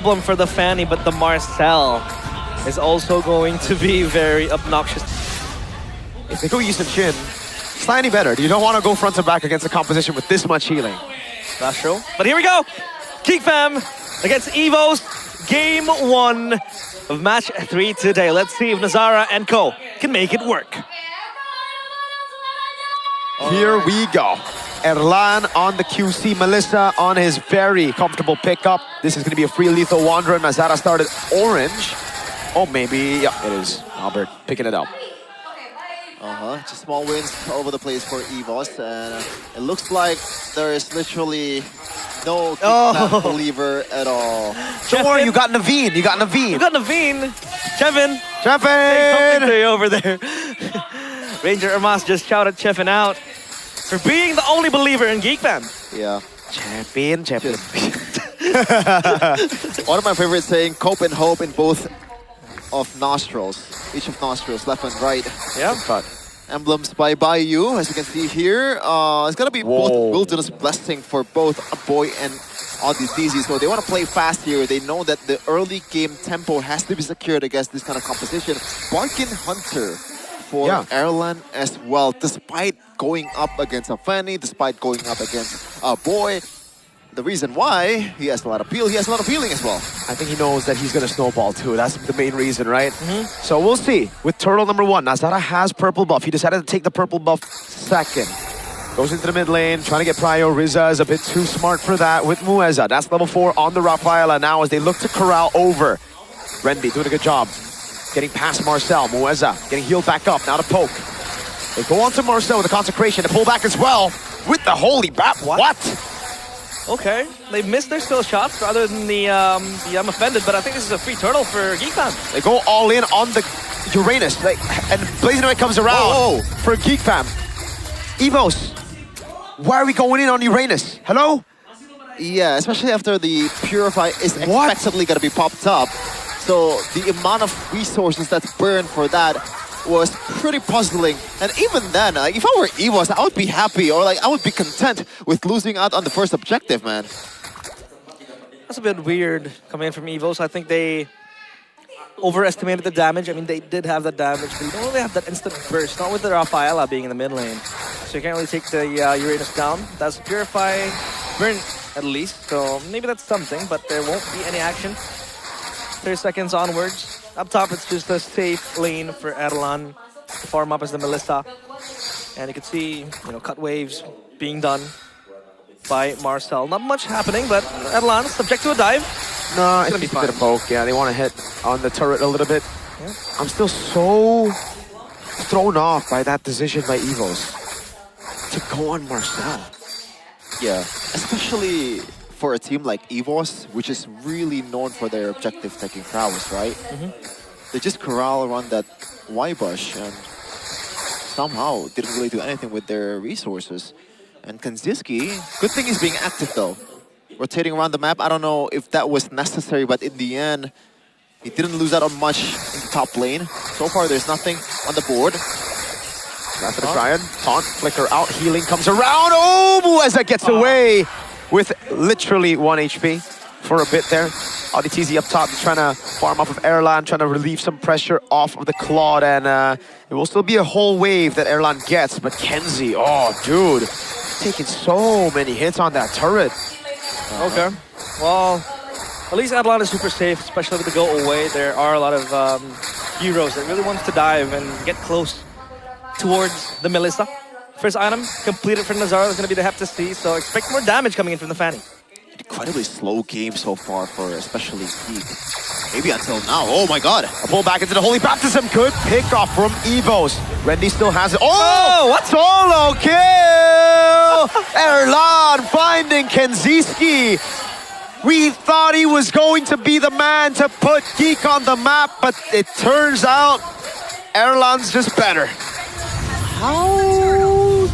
problem for the Fanny, but the Marcel is also going to be very obnoxious. If they go Yi Sun-shin, slightly better. You don't want to go front to back against a composition with this much healing. That's true. But here we go. Geek Fam against EVOS. Game 1 of match 3 today. Let's see if Nazara and Co can make it work. Here we go. Erlan on the QC, Melissa on his very comfortable pickup. This is going to be a free lethal wanderer. Nazara started orange. Oh, maybe, yeah, it is. Albert picking it up. Just small wins all over the place for EVOS, and it looks like there is literally no Geek believer at all. Don't worry, you got Naveen. You got Naveen. You got Naveen. Chevin. Chevin! Say over there. Ranger Ermas just shouted Chevin out for being the only believer in Geek Fam. Yeah. Champion. One of my favorites saying cope and hope in both of nostrils. Each of nostrils, left and right. Yeah. But Emblems by Bayou, as you can see here. It's gonna be both Wilderness Blessing for both Boy and DZ. So they want to play fast here. They know that the early game tempo has to be secured against this kind of composition. Barkin Hunter for Erlan as well, despite going up against a Fanny, despite going up against a Boy. The reason why, he has a lot of peel, he has a lot of healing as well. I think he knows that he's going to snowball too. That's the main reason, right? So we'll see. With turtle number 1, Nazara has purple buff. He decided to take the purple buff second. Goes into the mid lane, trying to get prio. Rizza is a bit too smart for that with Mueza. That's level 4 on the Rafaela now as they look to corral over. Rendy doing a good job. Getting past Marcel. Mueza getting healed back up. Now to poke. They go on to Marcel with the consecration to pull back as well with the holy bat. What? Okay, they missed their skill shots rather than the I'm offended, but I think this is a free turtle for Geek Fam. They go all in on the Uranus, and Blazing Away comes around for Geek Fam. EVOS, why are we going in on Uranus? Hello? Yeah, especially after the Purify is expectedly going to be popped up. So the amount of resources that's burned for that was pretty puzzling. And even then, if I were EVOS, I would be happy, or I would be content with losing out on the first objective, man. That's a bit weird coming in from EVOS. I think they overestimated the damage. I mean, they did have that damage, but you don't really have that instant burst, not with the Rafaela being in the mid lane. So you can't really take the Uranus down. That's Purify burn at least, so maybe that's something, but there won't be any action. 30 seconds onwards. Up top, it's just a safe lane for Erlan to farm up as the Melissa. And you can see, cut waves being done by Marcel. Not much happening, but Erlan subject to a dive. No, it's just a bit of poke. Yeah, they want to hit on the turret a little bit. Yeah. I'm still so thrown off by that decision by EVOS to go on Marcel. Yeah, especially for a team like EVOS, which is really known for their objective-taking prowess, right? They just corral around that Y-Bush and somehow didn't really do anything with their resources. And Kanziski, good thing he's being active though. Rotating around the map, I don't know if that was necessary, but in the end, he didn't lose out on much in the top lane. So far, there's nothing on the board. That's the Tryon. Taunt, flicker out, healing comes around. Oh, Mueza gets away with literally 1 HP for a bit there. DZ up top trying to farm off of Erlan, trying to relieve some pressure off of the Claude, and it will still be a whole wave that Erlan gets, but Kenzie, oh dude, taking so many hits on that turret. Okay, well, at least Erlan is super safe, especially with the go away. There are a lot of heroes that really wants to dive and get close towards the Melissa. First item completed for Nazara is going to be the Hep to see, so expect more damage coming in from the Fanny. Incredibly slow game so far for especially Geek. Maybe until now. Oh my god. A pull back into the Holy Baptism. Good pick off from EVOS. Rendy still has it. Oh, what? Solo kill! Erlan finding Kenziski. We thought he was going to be the man to put Geek on the map, but it turns out Erlan's just better. How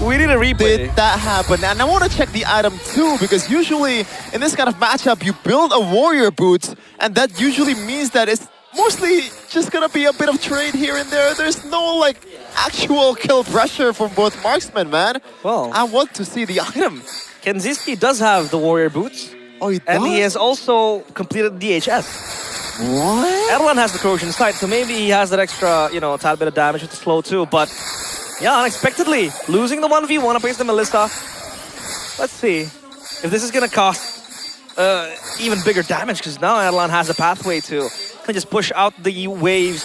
we need a replay. Did that happen? And I want to check the item too, because usually in this kind of matchup, you build a warrior boot, and that usually means that it's mostly just gonna be a bit of trade here and there. There's no actual kill pressure from both marksmen, man. Well, I want to see the item. Kenziski does have the warrior boots. Oh, he And he does? has also completed DHS. What? Erlan has the corrosion sight, so maybe he has that extra, you know, tad bit of damage with the slow too. But yeah, unexpectedly losing the 1v1 against the Melissa. Let's see if this is gonna cost even bigger damage, because now Erlan has a pathway to just push out the waves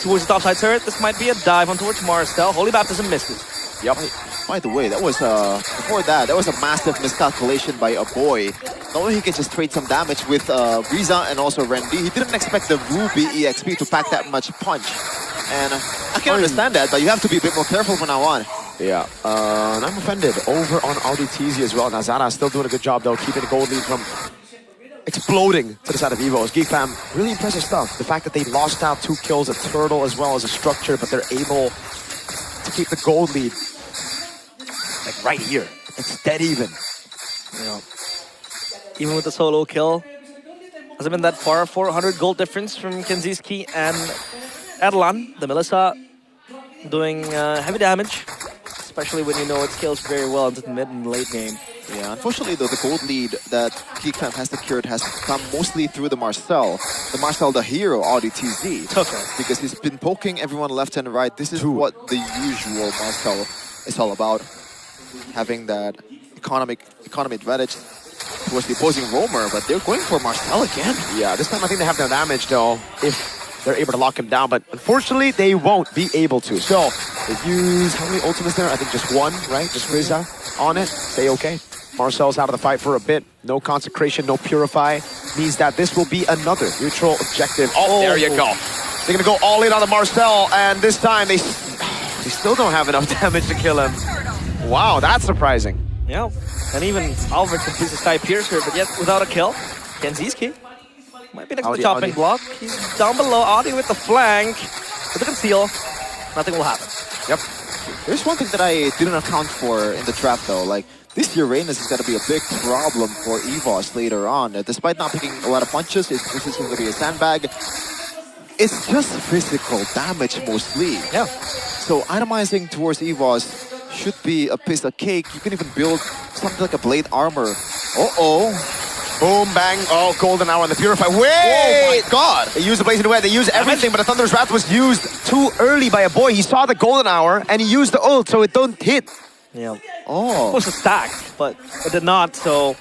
towards the topside turret. This might be a dive on towards Marcel. Holy Baptism misses. Yep. By the way, that was before that was a massive miscalculation by a boy. Not only he can just trade some damage with Riza and also Randy, he didn't expect the Ruby EXP to pack that much punch. And I can understand that, but you have to be a bit more careful from now on. Yeah, and I'm offended over on RDTZ as well. Nazara still doing a good job though, keeping the gold lead from exploding to the side of EVOS. Geek fam, really impressive stuff. The fact that they lost out 2 kills, a turtle as well as a structure, but they're able to keep the gold lead like right here. It's dead even. Yeah. Even with the solo kill, hasn't been that far. 400 gold difference from Kenziski and Erlan. The Melissa doing heavy damage, especially when you know it scales very well into the mid and late game. Yeah, unfortunately though, the gold lead that Geek Fam has secured has come mostly through the Marcel. The hero, RDTZ. Okay. Because he's been poking everyone left and right. This is what the usual Marcel is all about. Having that economy advantage towards the opposing roamer, but they're going for Marcel again. Yeah, this time I think they have no damage though, if they're able to lock him down, but unfortunately they won't be able to. So they use, how many ultimates there? I think just 1, right? Just Riza on it, stay okay. Marcel's out of the fight for a bit. No consecration, no purify. Means that this will be another neutral objective. Oh, there you go. They're gonna go all in on the Marcel, and this time they still don't have enough damage to kill him. Wow, that's surprising. Yeah, and even Albert completes the Sky Piercer, but yet without a kill. Kenziski might be next to the chopping block. He's down below. Audi with the flank. With the conceal, nothing will happen. Yep. There's one thing that I didn't account for in the trap though. Like, this Uranus is going to be a big problem for EVOS later on. Despite not picking a lot of punches, this is going to be a sandbag. It's just physical damage mostly. Yeah. So itemizing towards EVOS should be a piece of cake. You can even build something like a blade armor. Uh-oh. Boom, bang. Oh, golden hour on the purify. Wait! Oh my god! They used the blazing web. They used everything, but the Thunder's Wrath was used too early by a boy. He saw the golden hour and he used the ult, so it don't hit. Yeah. Oh. Supposed to stack, but it did not. So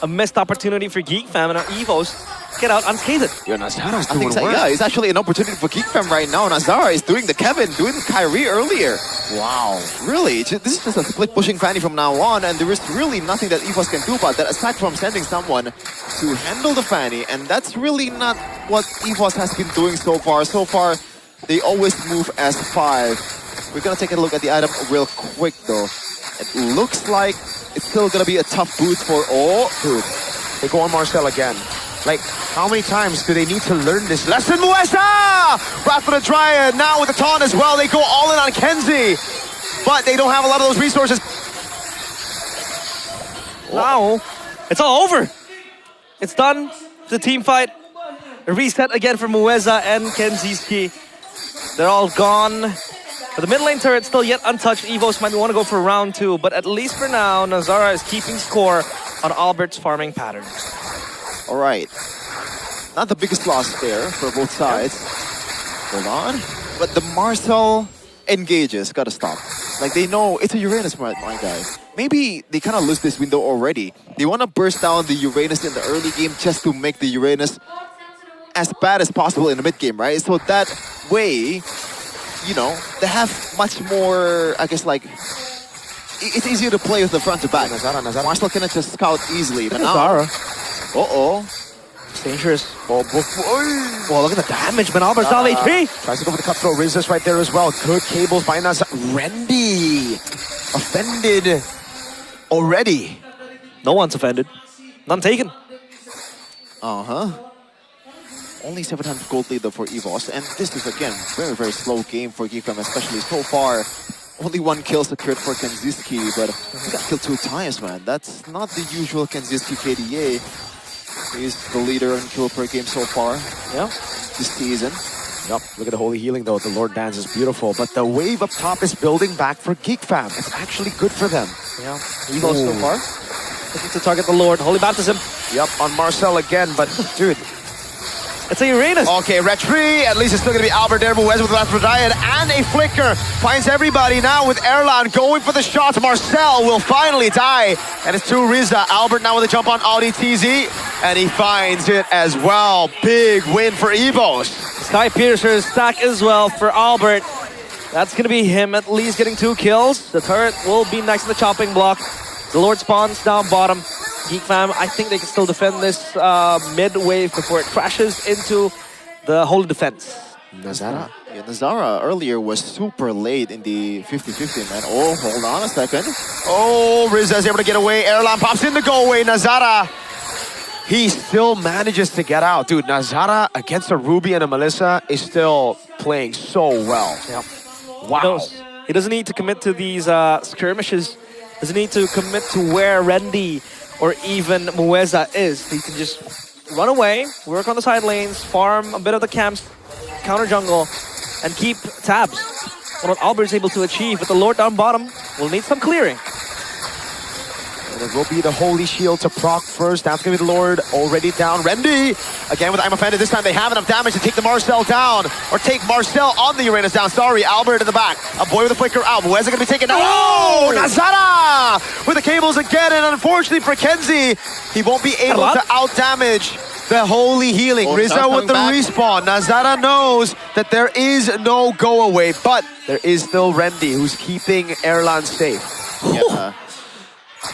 a missed opportunity for Geek Fam and our EVOS get out unscathed. Yo, Nazara's I think doing so, work. yeah, it's actually an opportunity for Geek Fam right now. Nazara is doing the Kevin, doing the Kyrie earlier. Wow. Really? This is just a split pushing Fanny from now on, and there is really nothing that EVOS can do about that aside from sending someone to handle the Fanny, and that's really not what EVOS has been doing so far. So far, they always move as 5. We're gonna take a look at the item real quick though. It looks like it's still gonna be a tough boot for Dude, they go on Marcel again. Like, how many times do they need to learn this lesson? Muesa! Wrath for the Dryad, now with the taunt as well. They go all in on Kenzie, but they don't have a lot of those resources. Now, it's all over. It's done. The team fight. A reset again for Mueza and Kenziski. They're all gone. But the mid lane turret still yet untouched. EVOS might want to go for round 2, but at least for now, Nazara is keeping score on Albert's farming pattern. All right. Not the biggest loss there for both sides. Hold on. But the Marcel engages. Gotta stop. Like, they know it's a Uranus, my guy. Maybe they kind of lose this window already. They want to burst down the Uranus in the early game just to make the Uranus as bad as possible in the mid game, right? So that way, you know, they have much more, I guess, like, it's easier to play with the front to back. Nazara. Marcel cannot just scout easily. But now, Nazara. uh-oh. It's dangerous. Oh, look at the damage, man. Albert's down HP. Tries to go for the cutthroat. Resist right there as well. Good cables by Nazara. Randy offended already. No one's offended. None taken. Uh-huh. Only 700 gold lead though for EVOS, and this is again very, very slow game for Geek Fam, especially so far. Only 1 kill secured for Kenziski, but he got killed 2 times, man. That's not the usual Kenziski KDA. He's the leader in kill per game so far. Yeah. This season. Yep, look at the holy healing though. The Lord Dance is beautiful, but the wave up top is building back for Geek Fam. It's actually good for them. Yeah. EVOS so far. Looking to target the Lord. Holy Baptism. Yep, on Marcel again, but dude. It's a Uranus. Okay, Retri, at least it's still gonna be Albert there, but Wes with the last Diet and a flicker. Finds everybody now with Erlan going for the shots. Marcel will finally die, and it's to Riza. Albert now with a jump on Audi TZ, and he finds it as well. Big win for EVOS. Sky Piercer's stack as well for Albert. That's gonna be him at least getting 2 kills. The turret will be next to the chopping block. The Lord spawns down bottom. Geek fam, I think they can still defend this mid-wave before it crashes into the holy defense. Nazara. Yeah, Nazara earlier was super late in the 50-50, man. Oh, hold on a second. Oh, Riza is able to get away. Erlan pops in the go away. Nazara. He still manages to get out. Dude, Nazara against a Ruby and a Melissa is still playing so well. Yep. Wow. He doesn't need to commit to these skirmishes. Doesn't need to commit to where Rendy or even Mueza is. He can just run away, work on the side lanes, farm a bit of the camps, counter jungle, and keep tabs on what Albert's able to achieve. But the Lord down bottom will need some clearing. And it will be the Holy Shield to proc first. That's going to be the Lord already down. Rendy, again with I'm Offended. This time they have enough damage to take the Marcel down. Or take Marcel on the Uranus down. Sorry, Albert in the back. A boy with a flicker out. Where's it going to be taken? Oh, Nazara with the cables again. And unfortunately for Kenzie, he won't be able to out-damage the Holy Healing. Oh, Riza with the back. respawn. Nazara knows that there is no go away, but there is still Rendy who's keeping Erlan safe. Yeah.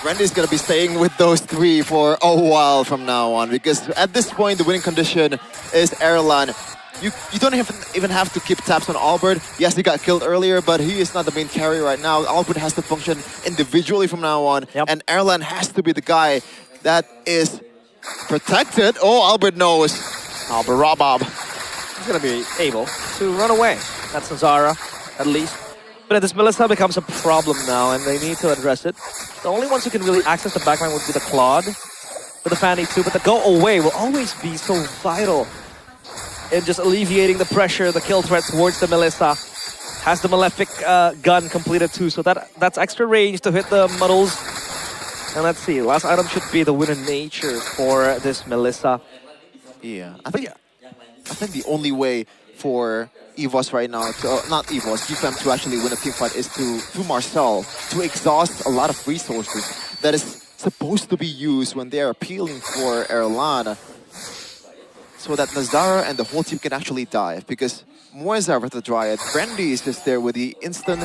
Randy's gonna be staying with those 3 for a while from now on, because at this point the winning condition is Erlan. You don't even have to keep tabs on Albert. Yes, he got killed earlier, but he is not the main carry right now. Albert has to function individually from now on, and Erlan has to be the guy that is protected. Oh, Albert knows. Albert Rabob. He's going to be able to run away. That's Nazara, at least. But this Melissa becomes a problem now, and they need to address it. The only ones who can really access the backline would be the Claude, with the Fanny too, but the go away will always be so vital in just alleviating the pressure, the kill threat towards the Melissa. Has the Malefic gun completed too, so that's extra range to hit the muddles. And let's see, last item should be the Winner Nature for this Melissa. Yeah, I think the only way for EVOS right now, not EVOS, GFM to actually win a team fight is to Marcel, to exhaust a lot of resources that is supposed to be used when they are appealing for Erlan, so that Nazara and the whole team can actually dive, because Moisa with the Dryad, Brandy is just there with the instant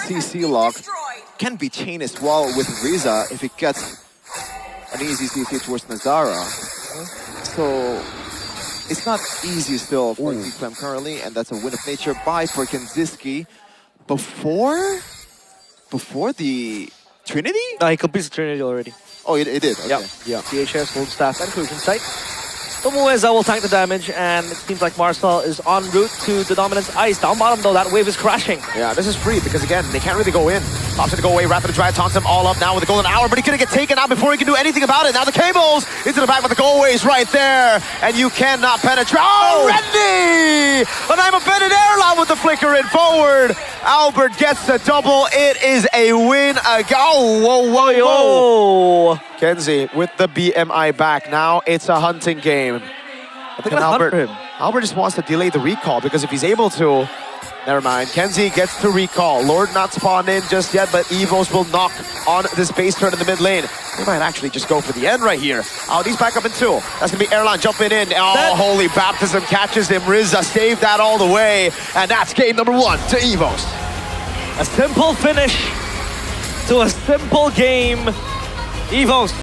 CC lock, can be chained as well with Riza if he gets an easy CC towards Nazara. So it's not easy still for GFM currently, and that's a win of nature by Perkinziski before the Trinity? No, he completes the Trinity already. Oh, it did. Okay. Yeah. CHS, Hold Staff, and Crucian Sight. So Mueza will tank the damage, and it seems like Marcel is en route to the Dominance Ice. Down bottom, though, that wave is crashing. Yeah, this is free because, again, they can't really go in. Pops to go away, Rapid Drive taunts him all up now with the golden hour, but he couldn't get taken out before he can do anything about it. Now the cables into the back, but the go-away's right there, and you cannot penetrate. Oh, Rendy! And I'm offended Erlan with the flicker in forward. Albert gets the double. It is a win. Whoa. Kenzie with the BMI back. Now it's a hunting game. I think Albert just wants to delay the recall, because if he's able to, never mind. Kenzie gets to recall. Lord not spawned in just yet, but EVOS will knock on this base turn in the mid lane. They might actually just go for the end right here. Oh, he's back up in 2. That's gonna be Erlan jumping in. Oh, Holy Baptism catches him. Riza saved that all the way. And that's game number 1 to EVOS. A simple finish to a simple game. EVOS